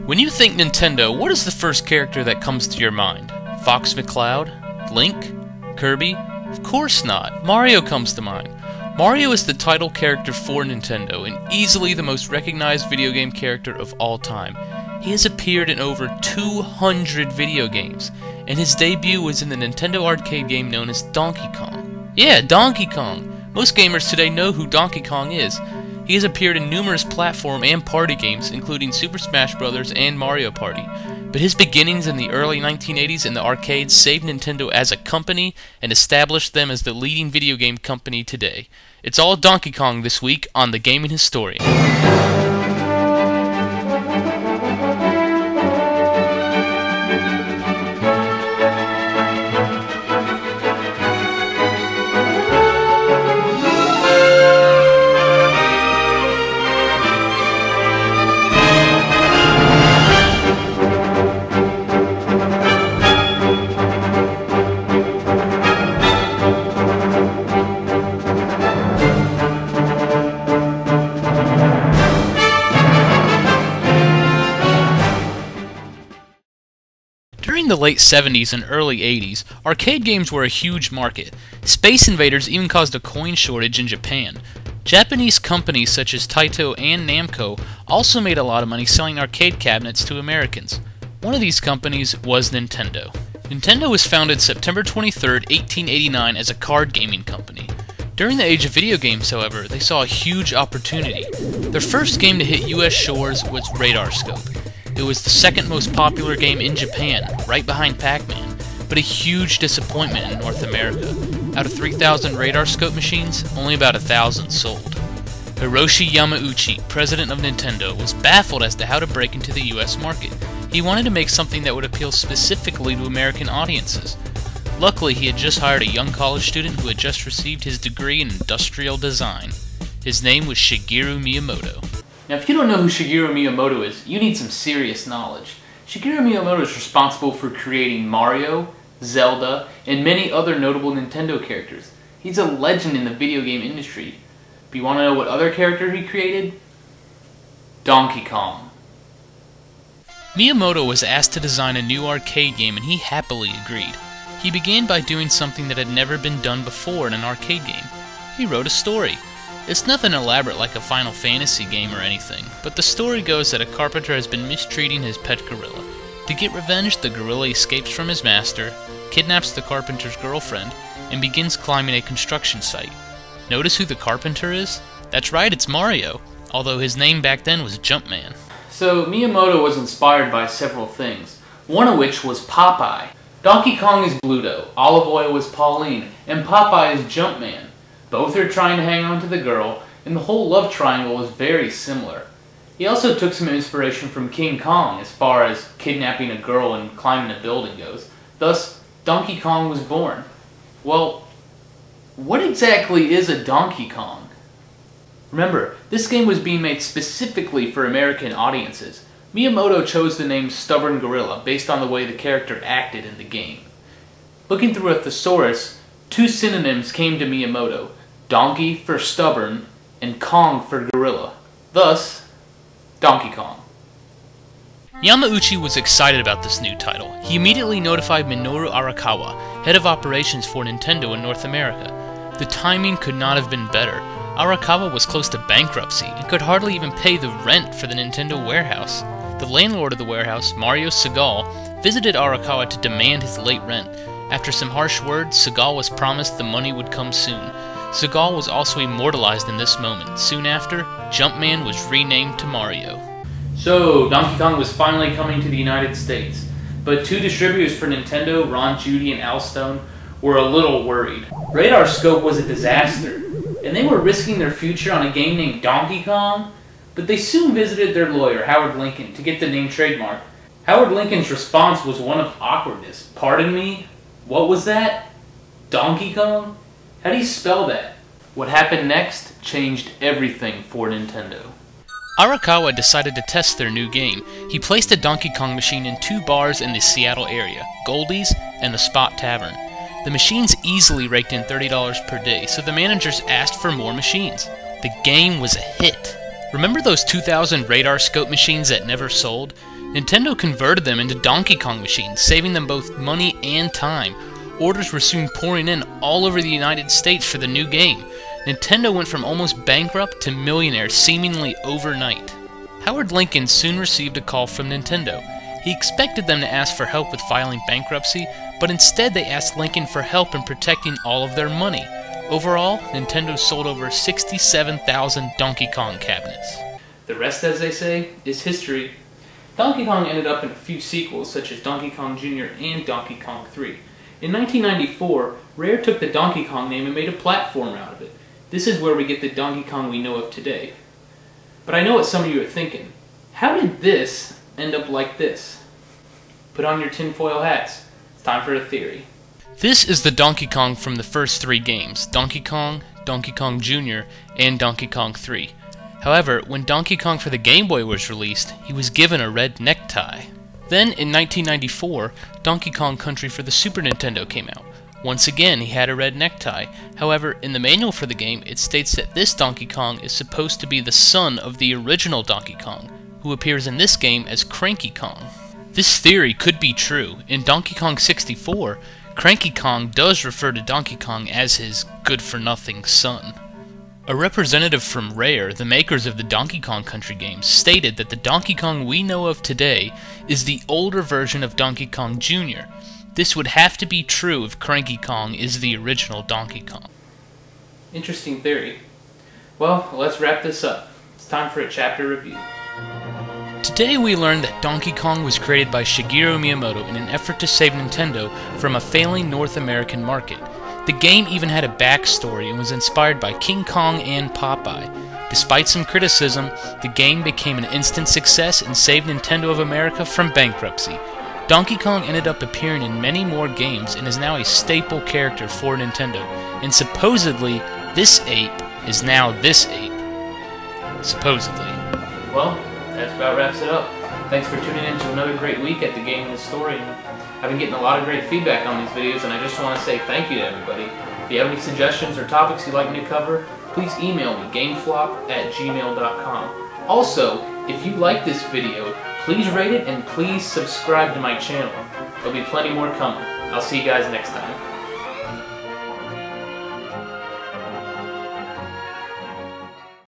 When you think Nintendo, what is the first character that comes to your mind? Fox McCloud? Link? Kirby? Of course not. Mario comes to mind. Mario is the title character for Nintendo, and easily the most recognized video game character of all time. He has appeared in over 200 video games, and his debut was in the Nintendo arcade game known as Donkey Kong. Yeah, Donkey Kong! Most gamers today know who Donkey Kong is. He has appeared in numerous platform and party games, including Super Smash Bros. And Mario Party. But his beginnings in the early 1980s in the arcades saved Nintendo as a company and established them as the leading video game company today. It's all Donkey Kong this week on The Gaming Historian. During the late 70s and early 80s, arcade games were a huge market. Space Invaders even caused a coin shortage in Japan. Japanese companies such as Taito and Namco also made a lot of money selling arcade cabinets to Americans. One of these companies was Nintendo. Nintendo was founded September 23, 1889 as a card gaming company. During the age of video games, however, they saw a huge opportunity. Their first game to hit US shores was Radar Scope. It was the second most popular game in Japan, right behind Pac-Man, but a huge disappointment in North America. Out of 3,000 Radar Scope machines, only about 1,000 sold. Hiroshi Yamauchi, president of Nintendo, was baffled as to how to break into the US market. He wanted to make something that would appeal specifically to American audiences. Luckily, he had just hired a young college student who had just received his degree in industrial design. His name was Shigeru Miyamoto. Now, if you don't know who Shigeru Miyamoto is, you need some serious knowledge. Shigeru Miyamoto is responsible for creating Mario, Zelda, and many other notable Nintendo characters. He's a legend in the video game industry. But you want to know what other character he created? Donkey Kong. Miyamoto was asked to design a new arcade game and he happily agreed. He began by doing something that had never been done before in an arcade game. He wrote a story. It's nothing elaborate like a Final Fantasy game or anything, but the story goes that a carpenter has been mistreating his pet gorilla. To get revenge, the gorilla escapes from his master, kidnaps the carpenter's girlfriend, and begins climbing a construction site. Notice who the carpenter is? That's right, it's Mario, although his name back then was Jumpman. So Miyamoto was inspired by several things, one of which was Popeye. Donkey Kong is Bluto, Olive Oil is Pauline, and Popeye is Jumpman. Both are trying to hang on to the girl, and the whole love triangle is very similar. He also took some inspiration from King Kong as far as kidnapping a girl and climbing a building goes. Thus, Donkey Kong was born. Well, what exactly is a Donkey Kong? Remember, this game was being made specifically for American audiences. Miyamoto chose the name Stubborn Gorilla based on the way the character acted in the game. Looking through a thesaurus, two synonyms came to Miyamoto: Donkey for stubborn, and Kong for gorilla. Thus, Donkey Kong. Yamauchi was excited about this new title. He immediately notified Minoru Arakawa, head of operations for Nintendo in North America. The timing could not have been better. Arakawa was close to bankruptcy and could hardly even pay the rent for the Nintendo warehouse. The landlord of the warehouse, Mario Segal, visited Arakawa to demand his late rent. After some harsh words, Segal was promised the money would come soon. Segal was also immortalized in this moment. Soon after, Jumpman was renamed to Mario. So, Donkey Kong was finally coming to the United States. But two distributors for Nintendo, Ron Judy and Al Stone, were a little worried. Radar Scope was a disaster, and they were risking their future on a game named Donkey Kong. But they soon visited their lawyer, Howard Lincoln, to get the name trademarked. Howard Lincoln's response was one of awkwardness. Pardon me? What was that? Donkey Kong? How do you spell that? What happened next changed everything for Nintendo. Arakawa decided to test their new game. He placed a Donkey Kong machine in two bars in the Seattle area, Goldie's and the Spot Tavern. The machines easily raked in $30 per day, so the managers asked for more machines. The game was a hit. Remember those 2,000 Radar Scope machines that never sold? Nintendo converted them into Donkey Kong machines, saving them both money and time. Orders were soon pouring in all over the United States for the new game. Nintendo went from almost bankrupt to millionaire seemingly overnight. Howard Lincoln soon received a call from Nintendo. He expected them to ask for help with filing bankruptcy, but instead they asked Lincoln for help in protecting all of their money. Overall, Nintendo sold over 67,000 Donkey Kong cabinets. The rest, as they say, is history. Donkey Kong ended up in a few sequels, such as Donkey Kong Jr. and Donkey Kong 3. In 1994, Rare took the Donkey Kong name and made a platformer out of it. This is where we get the Donkey Kong we know of today. But I know what some of you are thinking. How did this end up like this? Put on your tinfoil hats. It's time for a theory. This is the Donkey Kong from the first three games, Donkey Kong, Donkey Kong Jr., and Donkey Kong 3. However, when Donkey Kong for the Game Boy was released, he was given a red necktie. Then, in 1994, Donkey Kong Country for the Super Nintendo came out. Once again, he had a red necktie. However, in the manual for the game, it states that this Donkey Kong is supposed to be the son of the original Donkey Kong, who appears in this game as Cranky Kong. This theory could be true. In Donkey Kong 64, Cranky Kong does refer to Donkey Kong as his good-for-nothing son. A representative from Rare, the makers of the Donkey Kong Country games, stated that the Donkey Kong we know of today is the older version of Donkey Kong Jr. This would have to be true if Cranky Kong is the original Donkey Kong. Interesting theory. Well, let's wrap this up. It's time for a chapter review. Today we learned that Donkey Kong was created by Shigeru Miyamoto in an effort to save Nintendo from a failing North American market. The game even had a backstory and was inspired by King Kong and Popeye. Despite some criticism, the game became an instant success and saved Nintendo of America from bankruptcy. Donkey Kong ended up appearing in many more games and is now a staple character for Nintendo. And supposedly, this ape is now this ape. Supposedly. Well, that about wraps it up. Thanks for tuning in to another great week at The Game and the Story. I've been getting a lot of great feedback on these videos, and I just want to say thank you to everybody. If you have any suggestions or topics you'd like me to cover, please email me, gameflop@gmail.com. Also, if you like this video, please rate it and please subscribe to my channel. There'll be plenty more coming. I'll see you guys next time.